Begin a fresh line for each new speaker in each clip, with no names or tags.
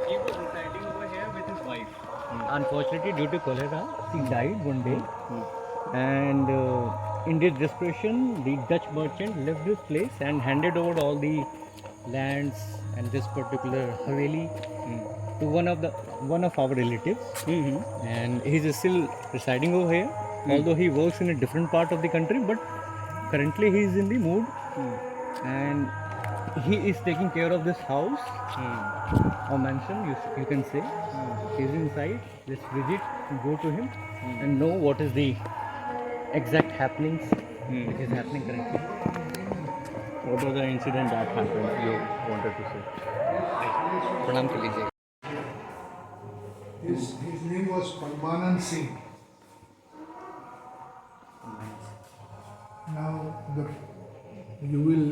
He was residing over here with his wife.
Unfortunately, due to cholera, she died one day. And in this desperation, the Dutch merchant left this place and handed over all the lands and this particular Haveli to one of our relatives. And he's still residing over here, although he works in a different part of the country. But currently, he is in the mood, and he is taking care of this house or mansion. You can say he's inside. Let's visit, go to him, and know what is the exact happenings which is happening currently.
What was the incident that happened? You wanted to say?
प्रणाम कर लीजिए.
His name was Parmanand Singh. Now, you will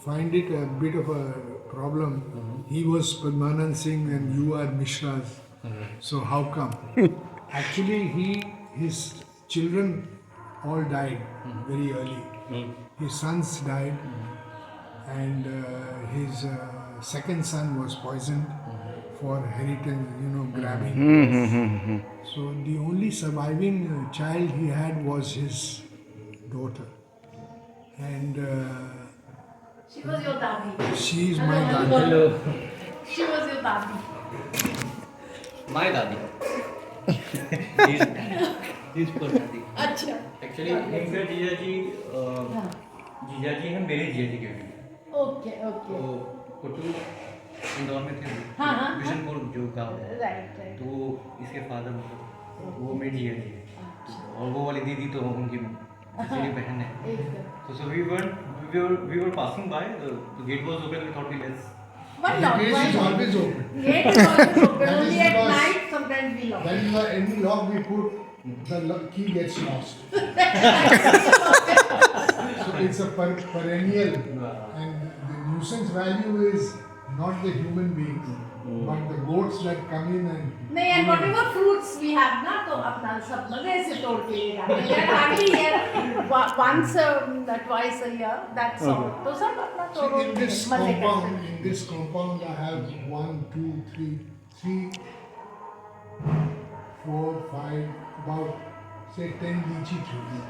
find it a bit of a problem. He was Padmanand Singh and you are Mishras. So how come? Actually, his children all died very early. His sons died, and his second son was poisoned for inheritance, grabbing. So the only surviving child he had was his daughter. And
She was your daddy.
she is my dadi.
Hello,
She was your daddy.
my dadi. he's for dadi.
अच्छा.
Actually, इनका जीजा जी हैं मेरे जीजा जी के भी.
Okay, okay.
तो कुटू इंदौर में थे.
हाँ, हाँ,
विशनपुर जो गाँव है.
Right, right.
तो इसके फादर मतलब वो मेरी जीजा जी है. और वो वाली दीदी तो उनकी मेरी बहन है.
एकदम.
So we were passing by. The gate was open. We thought let's.
But
The
not
place is always open.
Gate is always open.
That is
Only at
because-
night sometimes we lock.
When any lock we put, the key gets lost. So it's a perennial, and the nuisance value is not the human beings, but the goats that come in and.
नहीं, and whatever fruits we have ना तो अपना सब मजे से तोड़ के ले जाते हैं. We are hardly here once twice a year. That's all. तो सब अपना तोड़
See, in
के
this
मजे करते
compound,
हैं.
in this compound, I have 1, 2, 3, 4, 5, about say 10 lychee trees.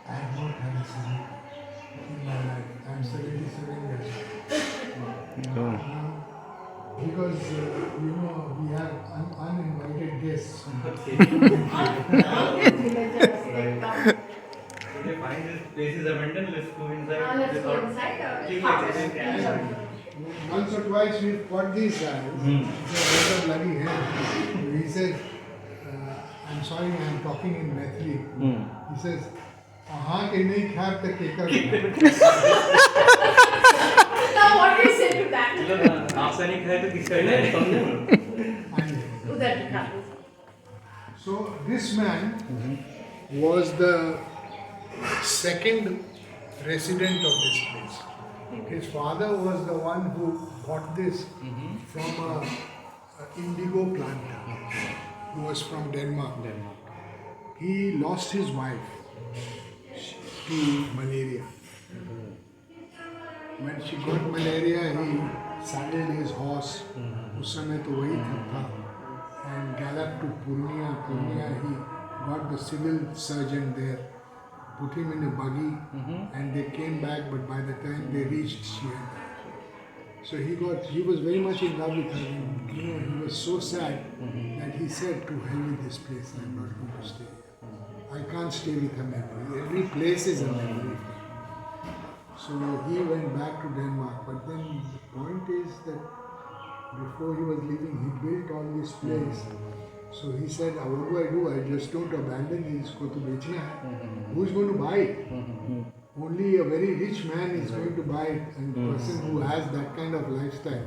I have not had a single in my life. I am 77 years old. Because we have uninvited guests.
They find this place is abandoned. Let's go inside.
Let's go inside.
Once or twice we fought these guys. They were bloody hell. He said, I'm sorry, I'm talking in Maithili. He says, हाँ के नहीं खाब तो केकर.
Now what do you say to that?
आपका नहीं खाए तो किसका खाए?
उधर दिखा दो.
So this man was the second resident of this place. His father was the one who bought this from a indigo planter who was from Denmark. He lost his wife to malaria. When she got malaria, he saddled his horse. उस समय तो वही था. And galloped to Purnia. Purnia, he got the civil surgeon there, put him in a buggy, and they came back. But by the time they reached, she had died. So he was very much in love with her. And, he was so sad that he said, "To hell with this place. I'm not going to stay here. I can't stay with a memory. Every place is a memory." So he went back to Denmark. But then the point is that before he was leaving, he built all this place. So he said, what do I do? I just don't abandon this. Isko to bechna hai. Who is going to buy it? Only a very rich man is going to buy it, and a person who has that kind of lifestyle.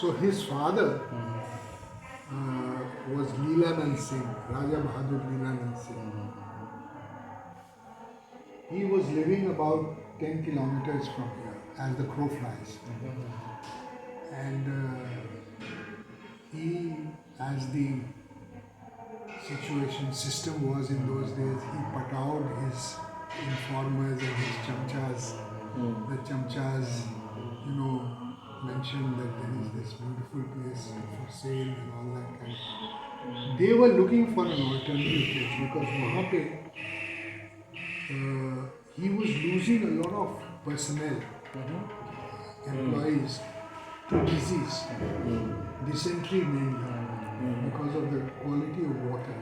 So his father was Leelanand Singh, Raja Bahadur Leelanand Singh. He was living about 10 kilometers from here, as the crow flies. And he, as the system was in those days, he patawed his informers and his chamchas. The chamchas, mentioned that there is this beautiful place for sale and all that kind of thing. They were looking for an alternative place because वहाँ पे he was losing a lot of personnel, employees to disease, dysentery mainly, because of the quality of water.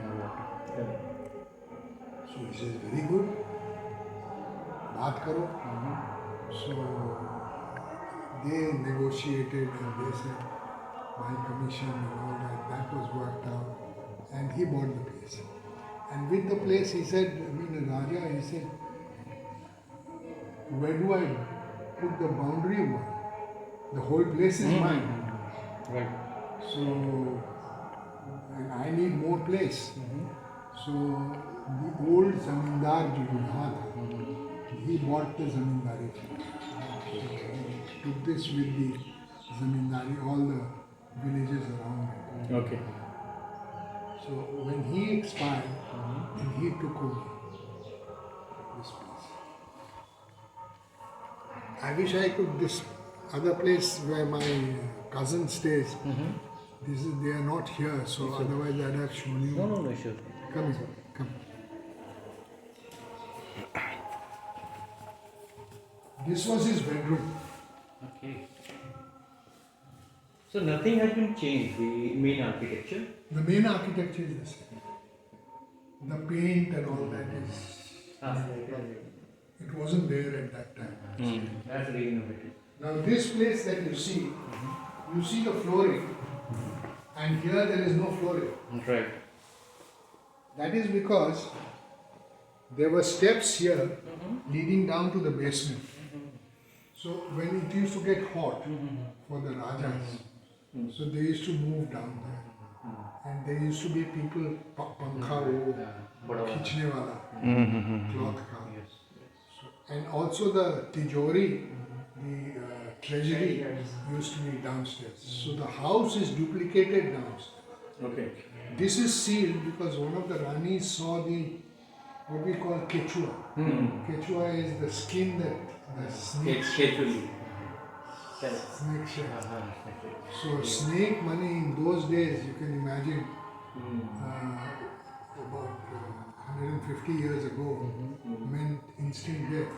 So he says, very good, baat karo. So they negotiated and they said, my commission and all that, that was worked out. And he bought the place. And with the place, he said, I mean, Raja, he said, where do I put the boundary wall? The whole place is mine.
Right.
So, and I need more place. So, the old zamindar jo yahan tha, he bought the zamindari. He took this with the zamindari, all the villages around it.
Okay.
So, when he expired, and he took over this place. I wish I could, this other place where my cousin stays, this is, they are not here, so otherwise I'd have shown you.
No, sure.
Come in, come. This was his bedroom.
Okay. So nothing has been changed, the main architecture?
The main architecture is the same. The paint and all that is. It wasn't there at that time.
That's really innovative.
Now this place that you see the flooring, and here there is no flooring.
Right.
That is because there were steps here leading down to the basement. So when it used to get hot for the Rajas, so they used to move down there. And there used to be people, pankha wo, khichne wala, cloth ka. So, and also the tijori, the treasury used to be downstairs. So the house is duplicated downstairs.
Okay.
This is sealed because one of the Ranis saw the, what we call quechua. Quechua is the skin that the snake shed. So snake money in those days, you can imagine, about 150 years ago, meant instant death.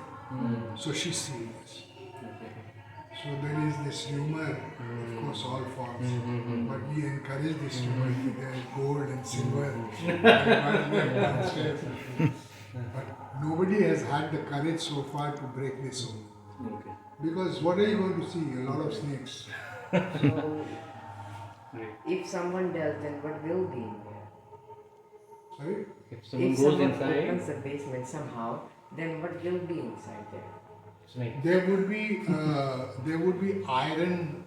So she sealed this. So there is this rumor, of course all false, but we encourage this rumor that there is gold and silver downstairs. But nobody has had the courage so far to break this open.
Okay.
Because what are you going to see? A lot of snakes.
So, if someone does, then what will be in there?
Sorry?
If someone
If
goes
someone
inside,
opens the basement somehow, then what will be inside there?
snake.
There would be iron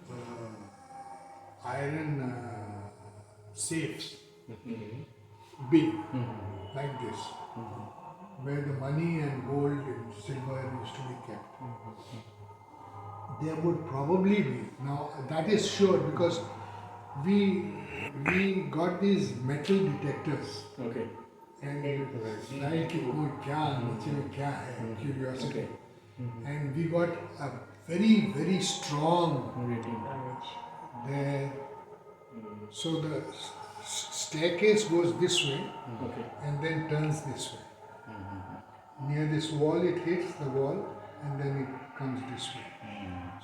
safes, big, like this, where the money and gold and silver used to be kept. There would probably be. Now that is sure because we got these metal detectors.
Okay.
And like curiosity. And we got a very, very strong there. So the staircase goes this way and then turns this way. Near this wall it hits the wall and then it comes this way.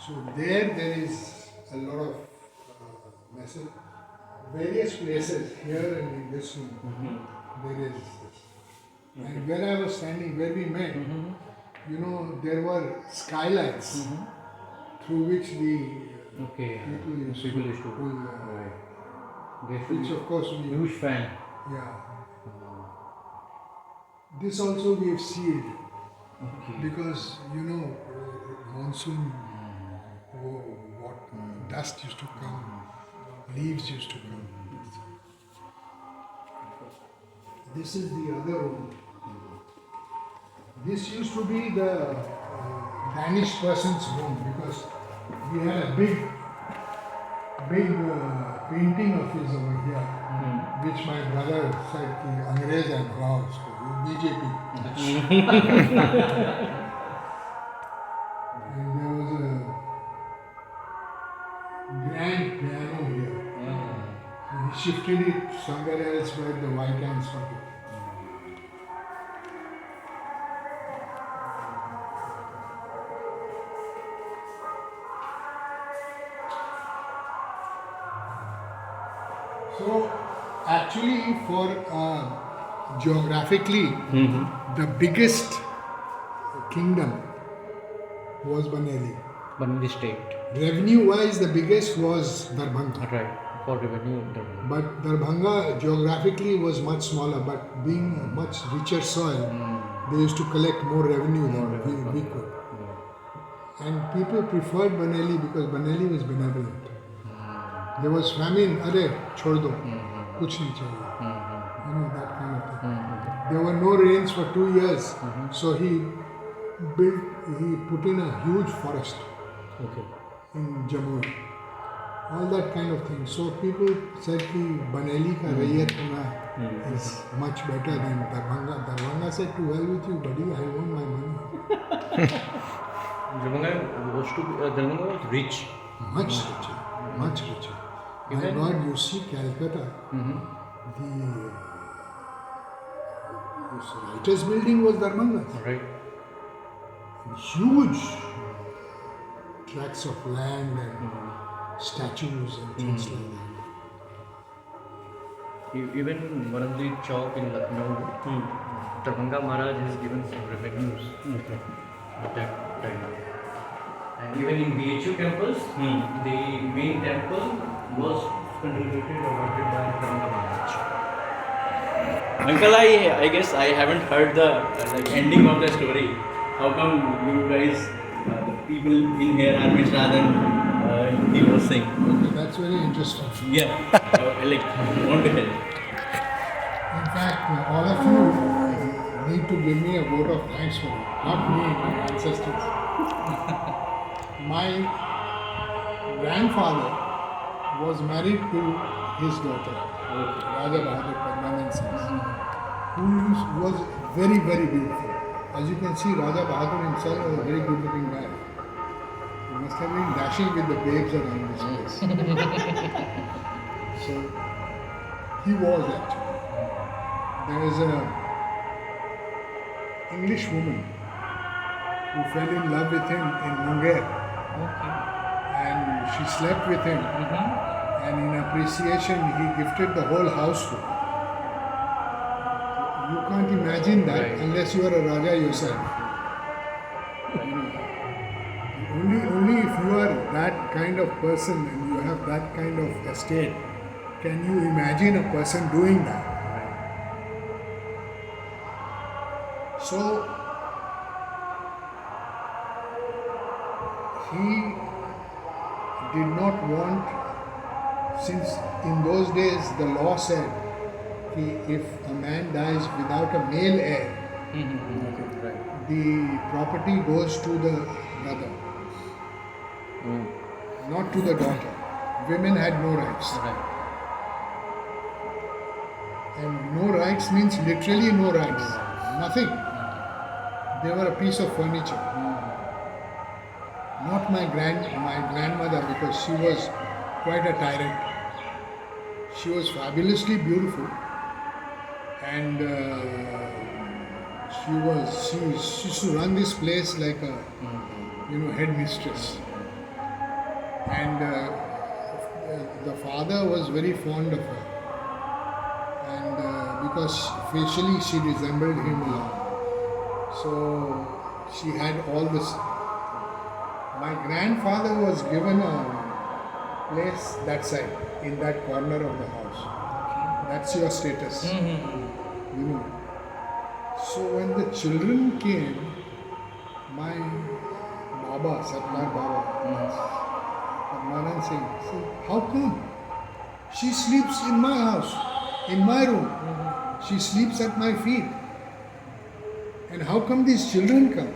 So there is a lot of message. Various places here and in this room there is this. And where I was standing, where we met, you know, there were skylights through which the people used to pull which of course we
Huge fan.
yeah. This also we have sealed because you know monsoon, dust used to come, leaves used to come. This is the other room. This used to be the Danish person's room because we had a big painting of his over here, which my brother said, Angrez and Rao, BJP. And there was a grand piano here. He shifted it somewhere else where the white ants took it. So, actually, for geographically, the biggest kingdom was Baneli.
Baneli state.
Revenue-wise, the biggest was Darbhanga.
Right. For revenue. Darbhanga.
But Darbhanga geographically was much smaller, but being a much richer soil, they used to collect more revenue than we could. And people preferred Baneli because Baneli was benevolent. There was famine, arey, chhod do, kuch nahi chahiye. You know, that kind of thing. There were no rains for 2 years, so he put in a huge forest
Okay.
in Jammu. All that kind of thing. So people said that Baneli ka Raiyat Hona is much better than Darbhanga. Darbhanga said, to hell with you, buddy, I want my money.
Darbhanga was rich.
Much richer, much richer. My God, you see Calcutta, this writers' building was Darbhanga.
Right.
Huge tracts of land and statues and things like that.
Even one of the chowk in Lucknow, Darbhanga Maharaj has given some revenues at that time. And even in BHU temples, the main temple was contributed or wanted by Darbhanga Maharaj.
Uncle, I guess I haven't heard the ending of the story. How come you guys, the people in here are Mr. Rajan, he was saying?
Okay, that's very interesting.
Yeah, want to help.
In fact, all of you need to give me a vote of thanks for it. Not me, my ancestors. My grandfather was married to his daughter, Raja Bahadur Padmanand Singh, who was very, very beautiful. As you can see, Raja Bahadur himself was a very good looking guy. He must have been dashing with the babes around this place. So, he was actually. There is an English woman who fell in love with him in Munger. And she slept with him. And in appreciation, he gifted the whole house to her. You can't imagine that unless you are a Raja yourself. Only if you are that kind of person and you have that kind of estate, can you imagine a person doing that. So, he did not want, since in those days the law said if a man dies without a male heir, the property goes to the brother, not to the daughter. Women had no rights. And no rights means literally no rights. Nothing. They were a piece of furniture. Not my grandmother, because she was quite a tyrant. She was fabulously beautiful, and she used to run this place like a headmistress. And the father was very fond of her, and because facially she resembled him a lot. So she had all this. My grandfather was given a place that side, in that corner of the house. That's your status. You know. So when the children came, my Baba, Satnar Baba, Padmanand Singh, said, how come? She sleeps in my house, in my room. She sleeps at my feet. And how come these children come?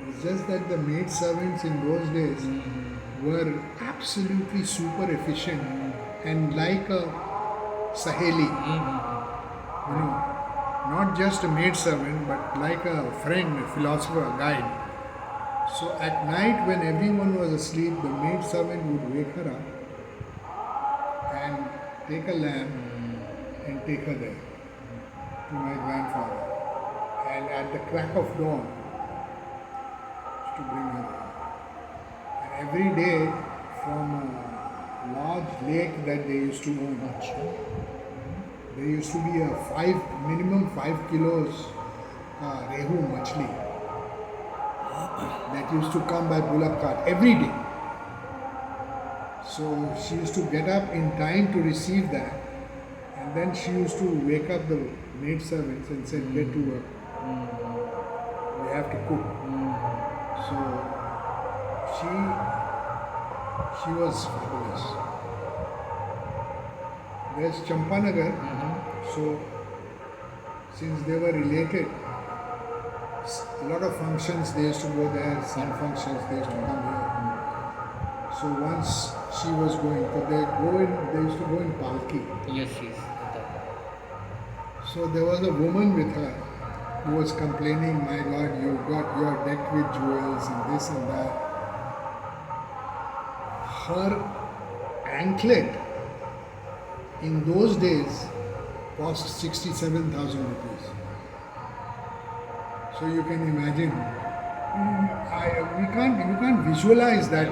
It's just that the maid servants in those days were absolutely super efficient and like a saheli. You know, not just a maid servant, but like a friend, a philosopher, a guide. So at night when everyone was asleep, the maid servant would wake her up and take a lamb and take her there to my grandfather. And at the crack of dawn, to bring her there. And every day from a large lake that they used to own, there used to be a minimum 5 kilos rehu machli that used to come by bullock cart every day. So she used to get up in time to receive that, and then she used to wake up the maid servants and said, "Get to work. We have to cook." So she was fabulous. There's Champanagar. So since they were related, a lot of functions they used to go there. Some functions they used to come here. So once she was going, so they used to go in palki.
Yes, yes.
So there was a woman with her who was complaining, "My God, you're decked with jewels and this and that." Her anklet in those days cost 67,000 rupees. So you can imagine, you can't visualize that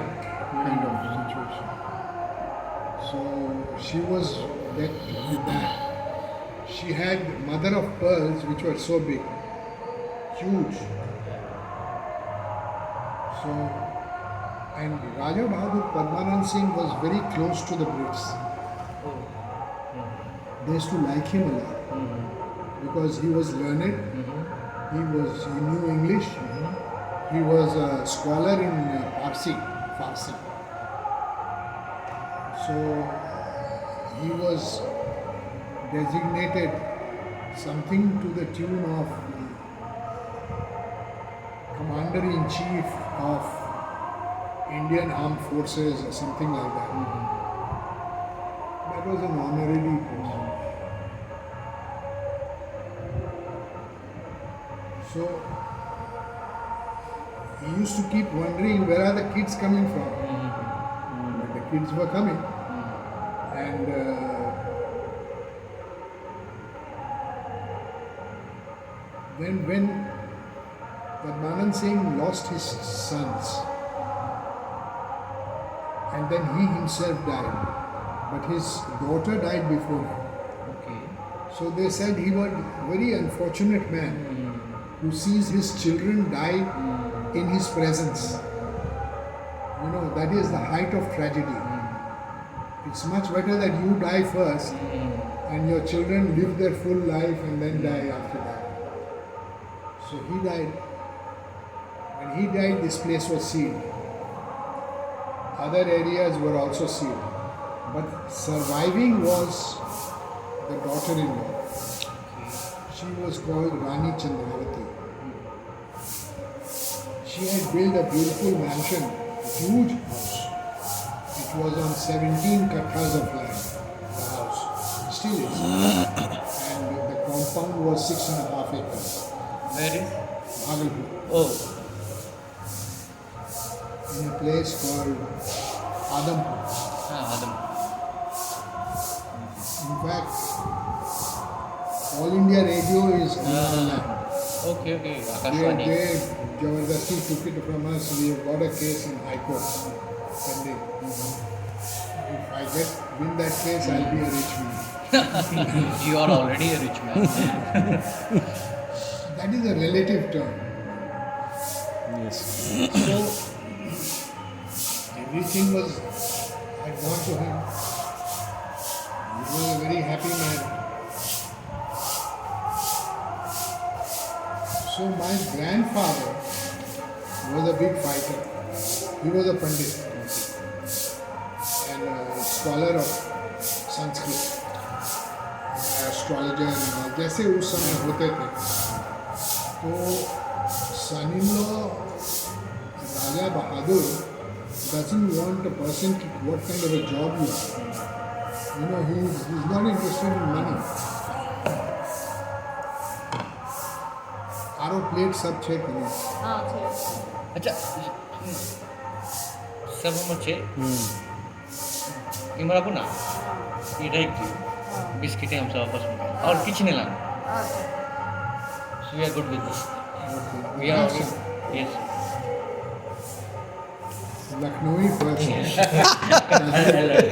kind of situation. So she was decked with that. She had mother of pearls which were so big, huge. So, and Raja Bahadur Padmanabh Singh was very close to the Brits. They used to like him a lot because he was learned, he knew English, he was a scholar in Farsi. So he was designated something to the tune of Commander-in-Chief of Indian Armed Forces or something like that. That was an honorary post. So he used to keep wondering where are the kids coming from. But the kids were coming, and when Padmanabh Singh lost his sons, and then he himself died, but his daughter died before him.
Okay.
So they said he was a very unfortunate man who sees his children die in his presence. You know, that is the height of tragedy. It's much better that you die first and your children live their full life and then die after that. So he died. When he died, this place was sealed. Other areas were also sealed. But surviving was the daughter-in-law. She was called Rani Chandravati. She had built a beautiful mansion, a huge house. It was on 17 kathas of land, the house. It still is. And the compound was 6.5 acres.
Where is?
Bhagalpur.
Oh.
In a place called Adampur.
Adam.
In fact, All India Radio is on our land.
Okay, okay.
They
Akashwani.
Jabardasti took it from us. We have got a case in High Court pending. If I win that case, I'll be a rich man.
You are already a rich man.
That is a relative term.
Yes.
So everything had gone to him. He was a very happy man. So my grandfather was a big fighter. He was a Pandit and a scholar of Sanskrit, astrologer and all. जैसे उस समय होते थे, तो son-in-law Raja Bahadur doesn't want a person to what kind of a job you have. You know, he's not interested in money. आरो plate सब check करो.
हाँ, ठीक.
अच्छा सब मुझे इमराको ना डाइरेक्टली बिस्किट हम सब आपस में और किसी ने लाना
Okay.
so we are good with this
Okay.
we are
That's
good. Yes
लखनवी फर्स्ट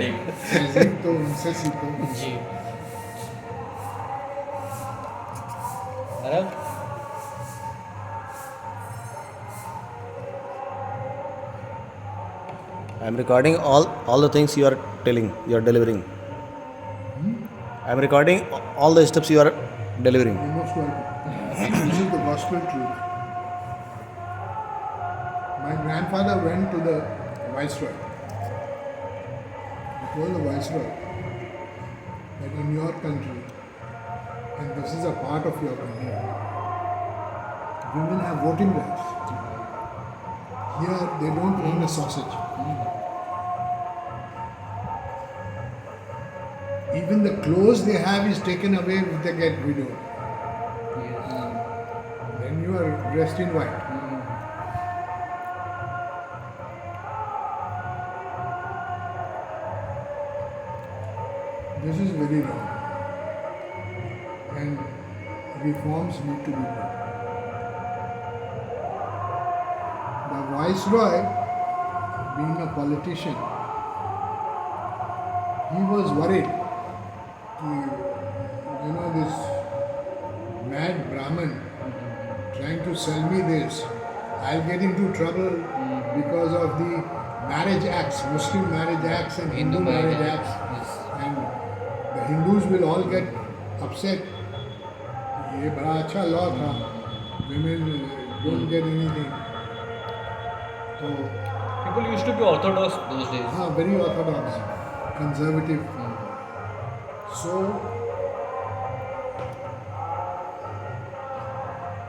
Take.
तहजीब तो उनसे सीखो.
जी अरब
I'm recording all the things you are telling, you are delivering. I'm recording all the steps you are delivering.
You're most welcome. This is the gospel truth. My grandfather went to the viceroy. He told the viceroy that in your country, and this is a part of your country, women have voting rights. Here they don't own a sausage. Even the clothes they have is taken away if they get widowed. Then you are dressed in white. This is very wrong. And reforms need to be made. The viceroy, being a politician, he was worried. This mad Brahmin trying to sell me this, I'll get into trouble because of the marriage acts, Muslim marriage acts and Hindu marriage acts, and the Hindus will all get upset. ये बड़ा अच्छा law था, women don't get anything. So,
people used to be orthodox those days
very orthodox, conservative. So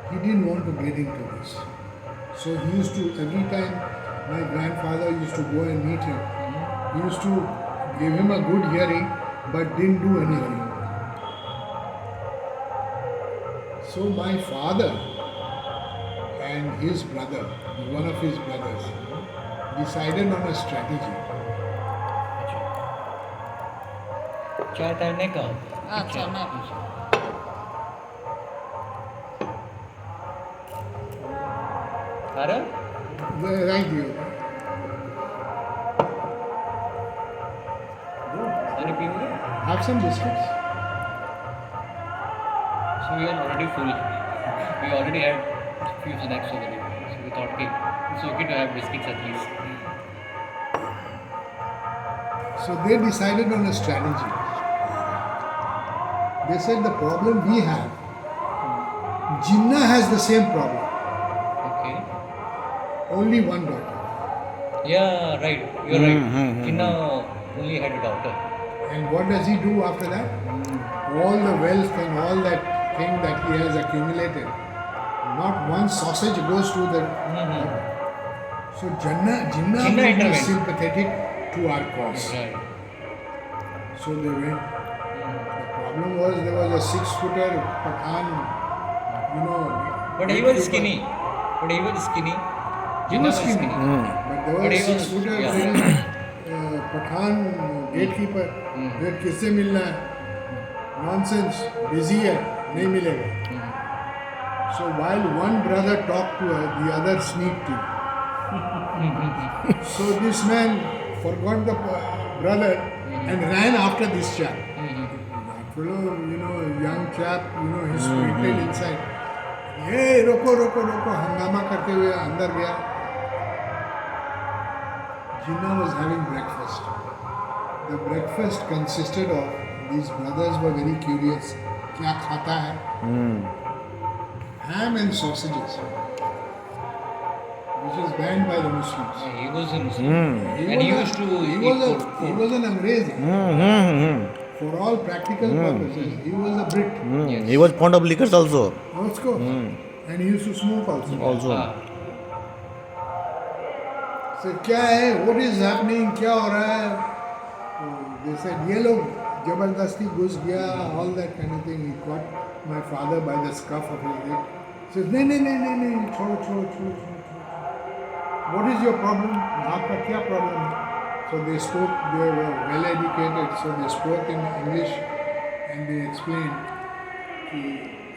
he didn't want to get into this. So he used to, every time my grandfather used to go and meet him, he used to give him a good hearing but didn't do anything. So my father and his brother, one of his brothers, decided on a strategy.
चाय time नहीं का
अच्छा ना
अरब
Thank you.
पानी पीओगे
Have some biscuits.
so we are already full we already had few snacks over there so we thought okay it's okay to have biscuits at least
So they decided on a strategy. They said the problem we have, Jinnah has the same problem,
okay
only one daughter.
yeah right you're right Jinnah only had a daughter
And what does he do after that? All the wealth and all that thing that he has accumulated, not one sausage goes to the daughter. So Jinnah will be
intervened.
sympathetic to our cause.
right
So they went. The problem was there was a 6-footer Pathan,
but he was skinny
He was skinny. But there
But
was
he
a
was-
6-footer
yeah.
Pathan gatekeeper. फिर किससे मिलना है? Nonsense. Busy है, नहीं मिलेगा. So while one brother talked to her, the other sneaked in. So this man forgot the brother and ran after this chap. That fellow, young chap, he's sprinted inside. Hey, roko, hangama करते हुए अंदर गया. Jinnah was having breakfast. The breakfast consisted of, these brothers were very curious, क्या खाता है? Ham and sausages, which is banned by the Muslims.
he was a Muslim and he used to
he
eat
was
food.
an Angrez. For all practical purposes, he was a Brit.
Yes.
He was fond of liquors also.
Of course. And he used to smoke also.
Ah,
So क्या है? What is happening? क्या हो रहा है? They said ये लोग जबरदस्ती घुस गया, all that kind of thing. He caught my father by the scruff of his neck. He says नहीं, छोड़ो. What is your problem? आपका क्या problem है? So they spoke, they were well educated, so they spoke in English and they explained,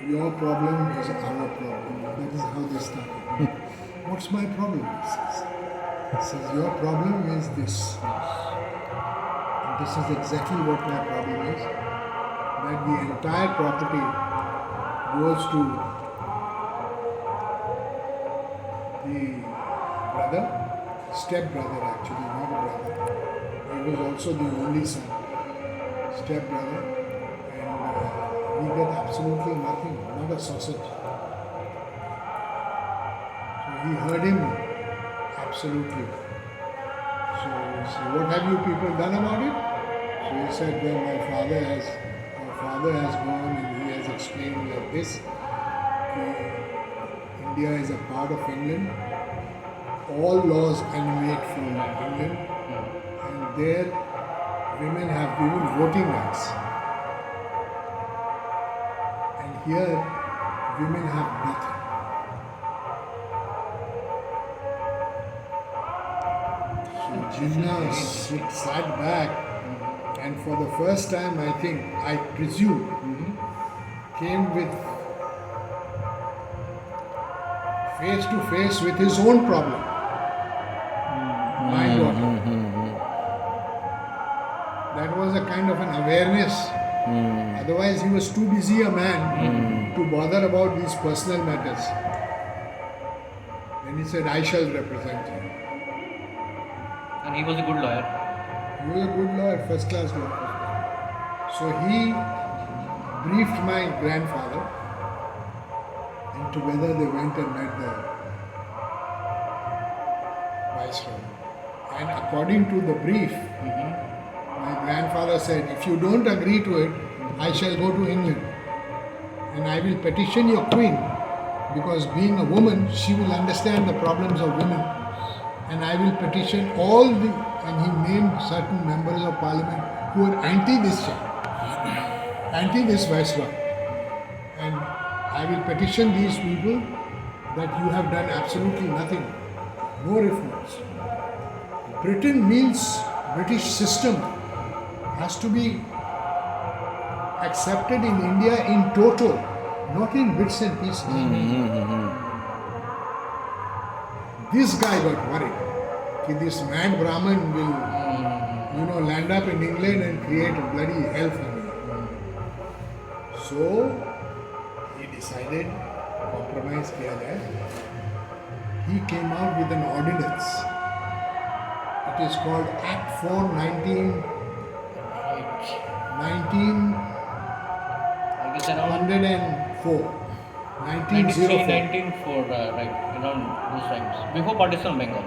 your problem is our problem. That is how they started. What's my problem? He says, your problem is this. And this is exactly what my problem is. That the entire property goes to the brother, step brother actually, not a brother. He was also the only son, step brother, and we get absolutely nothing, not a sausage. So he heard him absolutely. So he said, what have you people done about it? So he said, well, our father has gone and he has explained like this. India is a part of England. All laws emanate from England, and there women have given voting rights. And here women have nothing. So Jinnah sat back, and for the first time, I presume, came with face to face with his own problem. My daughter. That was a kind of an awareness. Otherwise, he was too busy a man to bother about these personal matters. Then he said, I shall represent you.
And he was a good lawyer.
He was a good lawyer, first class lawyer. So he briefed my grandfather, and together they went and met the viceroy. And according to the brief, my grandfather said, if you don't agree to it, I shall go to England and I will petition your queen, because being a woman, she will understand the problems of women. And I will petition all the, and he named certain members of parliament who are anti this viceroy. And I will petition these people that you have done absolutely nothing, no reforms. Britain means British system has to be accepted in India in total, not in bits and pieces. This guy got worried that this mad Brahmin will, land up in England and create a bloody hell for me. So he decided compromise kiya jaye. He came out with an ordinance. It is called Act 4
I guess around
1904.
93,
1904.
1904, right, around those times. Before partition of Bengal.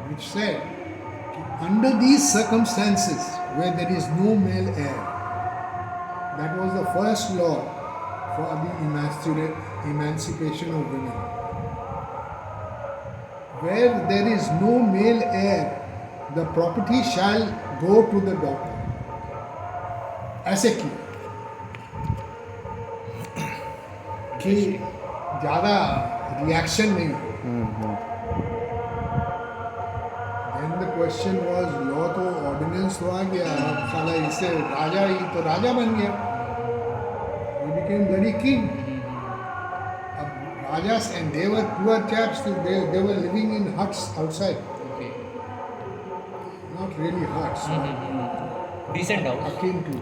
Which said, under these circumstances where there is no male heir, that was the first law for the emancipation of women. Where there is no male heir, the property shall go to the daughter. ऐसे की कि ज़्यादा reaction नहीं हो. Then the question was, law तो ordinance तो आ गया, अब साला इससे राजा ही तो राजा बन गया. He became bloody king. अब rajas, and they were poor chaps. They were living in huts outside.
Okay.
Not really huts.
Decent house.
Akin to,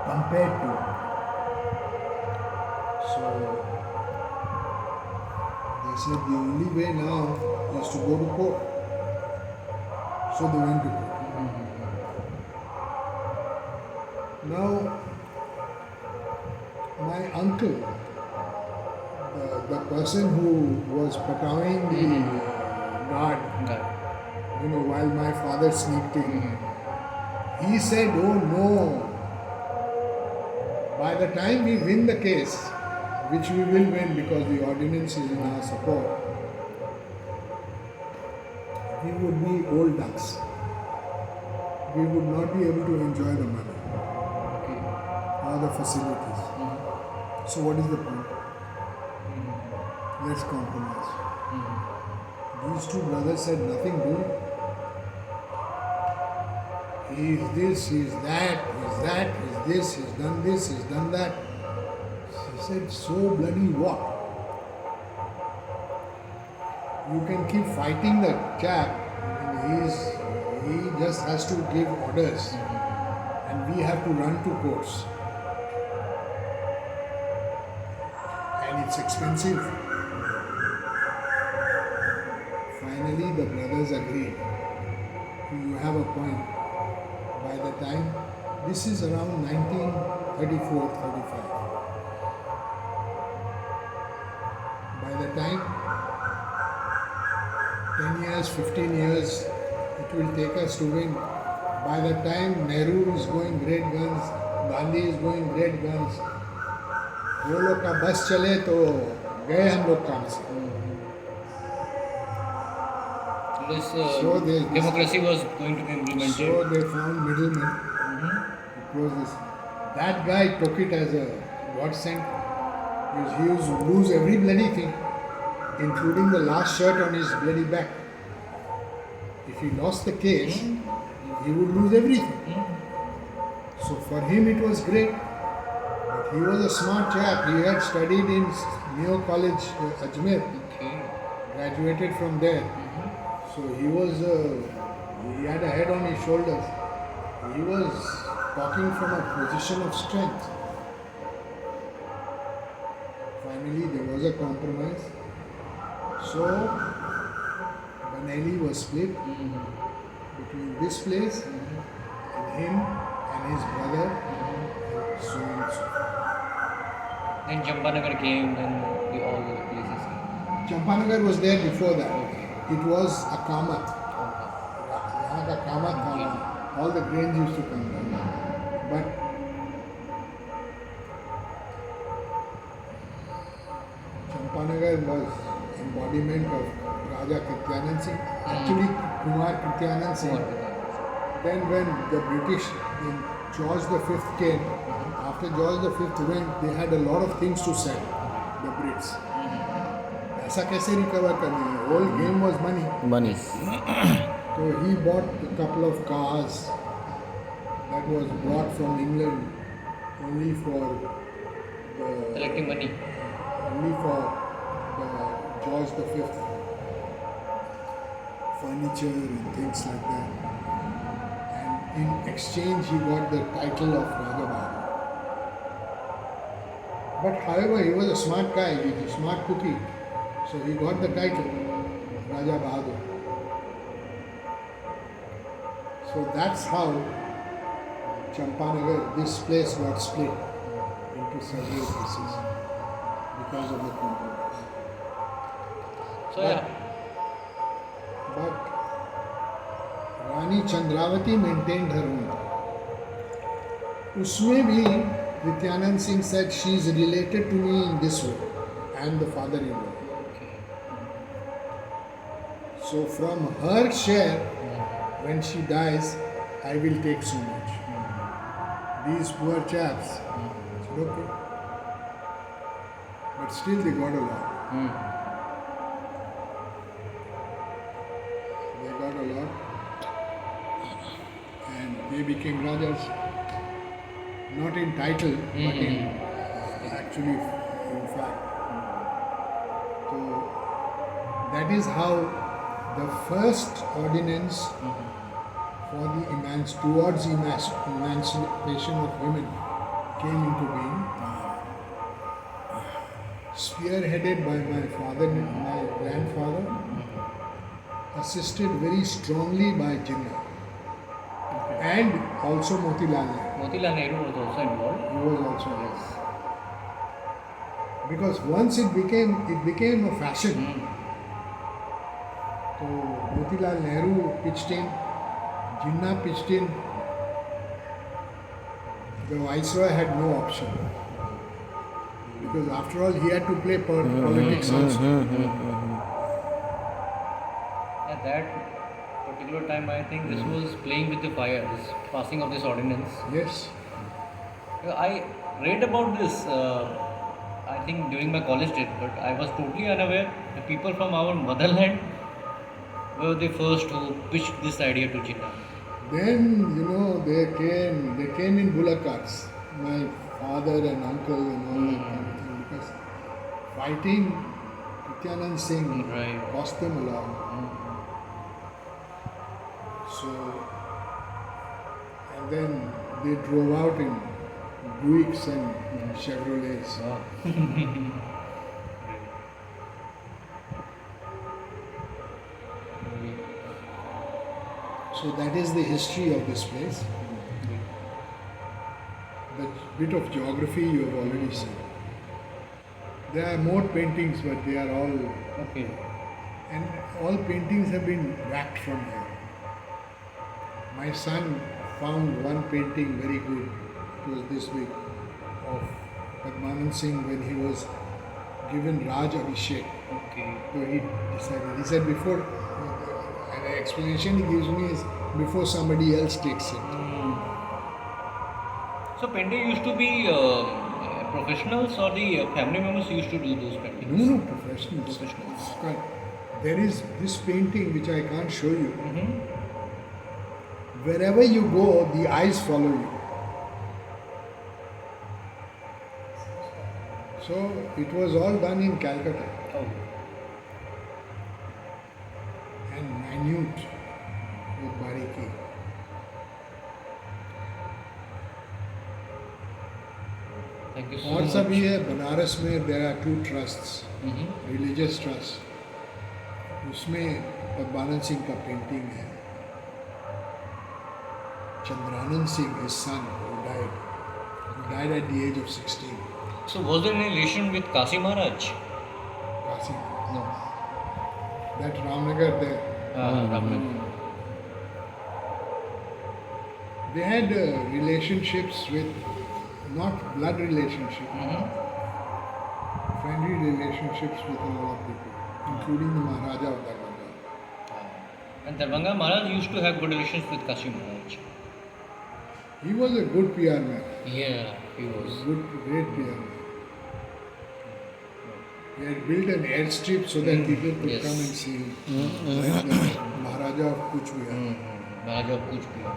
compared to. So they said the only way now is to go to court. So they went to court. Now my uncle, the person who was patawing the guard, while my father sneaked in, he said, oh no, by the time we win the case, which we will win because the ordinance is in our support, we would be old ducks. We would not be able to enjoy the money or the facilities. So what is the point? Let's compromise. These two brothers said nothing doing. He is this, he is that, he is this, he's done this, he's done that. She said, so bloody what? You can keep fighting the chap, and he just has to give orders, and we have to run to courts. And it's expensive. Finally, the brothers agreed. You have a point. By the time, this is around 1934-35. By the time 10 years, 15 years, it will take us to win. By the time Nehru is going great guns, Gandhi is going great guns, वो लोग का बस चले तो गए हम लोग काम से.
This
So they-
democracy was going to be implemented.
So they found middlemen. It was this. That guy took it as a godsend. He used to lose every bloody thing, including the last shirt on his bloody back. If he lost the case, he would lose everything. So for him it was great. But he was a smart chap. He had studied in Neo College, Ajmer,
Okay.
graduated from there. So he was, he had a head on his shoulders. He was talking from a position of strength. Finally, there was a compromise. So, Bareilly was split between this place and him and his brother, and so and so.
Then Champanagar came, then all the places came.
Champanagar was there before that. It was a kamat. यहाँ का कामत था, all the grains used to come there. But Champanagar was embodiment of Raja Krityanand Singh, actually Kumar Krityanand Singh. Then when the British, when George V came, after George V went, they had a lot of things to sell, the Brits. ऐसा कैसे recover करना है? Whole game was money.
Money.
So he bought a couple of cars that was brought from England only for
Collecting money.
the George V furniture and things like that. And in exchange he got the title of Raja Bahadur. But however, he was a smart guy, he was a smart cookie. So he got the title Raja Bahadur. So that's how Champanagar, this place got split into several pieces because of the compromise.
So yeah.
But Rani Chandravati maintained her own. Usme bhi Nityanand Singh said she is related to me in this way. I am the father-in-law. So from her share, when she dies, I will take so much. These poor chaps said, okay. But still they got a lot. They got a lot. And they became Rajas. Not in title, but in actually, in fact. So that is how the first ordinance for the towards emancipation of women came into being, spearheaded by my father, my grandfather, assisted very strongly by Jinnah, and also Motilal Nehru.
Motilal Nehru was also involved.
He was also yes. Because once it became a fashion. So Motilal Nehru pitched in, Jinnah pitched in. The Viceroy had no option. Because after all, he had to play politics also.
At that particular time, I think this was playing with the fire, this passing of this ordinance.
Yes.
I read about this, I think during my college days, but I was totally unaware. The people from our motherland were the first who pitched this idea to Jinnah?
Then, they came in bullock carts. My father and uncle and all that kind of thing. Because fighting Nityanand Singh
Right.
cost them a lot. So, and then they drove out in Buicks and Chevrolets.
Wow.
So that is the history of this place. The bit of geography you have already seen. There are more paintings, but they are all,
Okay.
and all paintings have been whacked from here. My son found one painting very good. It was this big, of Padmanand Singh when he was given Raj Abhishek.
Okay.
So he decided. He said before, and the explanation he gives me is before somebody else takes it.
So painting used to be professionals or the family members used to do those paintings?
No, professionals.
Professionals.
There is this painting which I can't show you.
Mm-hmm.
Wherever you go, the eyes follow you. So it was all done in Calcutta
Oh.
and minute with bariki.
Thank you so
और
much.
सब ये बनारस में there are two trusts,
Mm-hmm.
religious trusts. उसमें पद्मानंद सिंह का painting है. Chandranand Singh, his son, who died at the age of 16.
So was there any relation with Kasi Maharaj?
Kasi.
No.
That Ramnagar there.
Ramnagar.
They had relationships with, not blood relationship,
Mm-hmm.
friendly relationships with a lot of people, including the Maharaja of Darbhanga.
And Darbhanga Maharaj used to have good relations with Kasi Maharaj.
He was a good PR man,
Yeah, he was.
good, great PR man. He had built an airstrip so that people could
Yes.
come and see him, like the Maharaja of Kuch Bihar.
Maharaja of Kuch Bihar.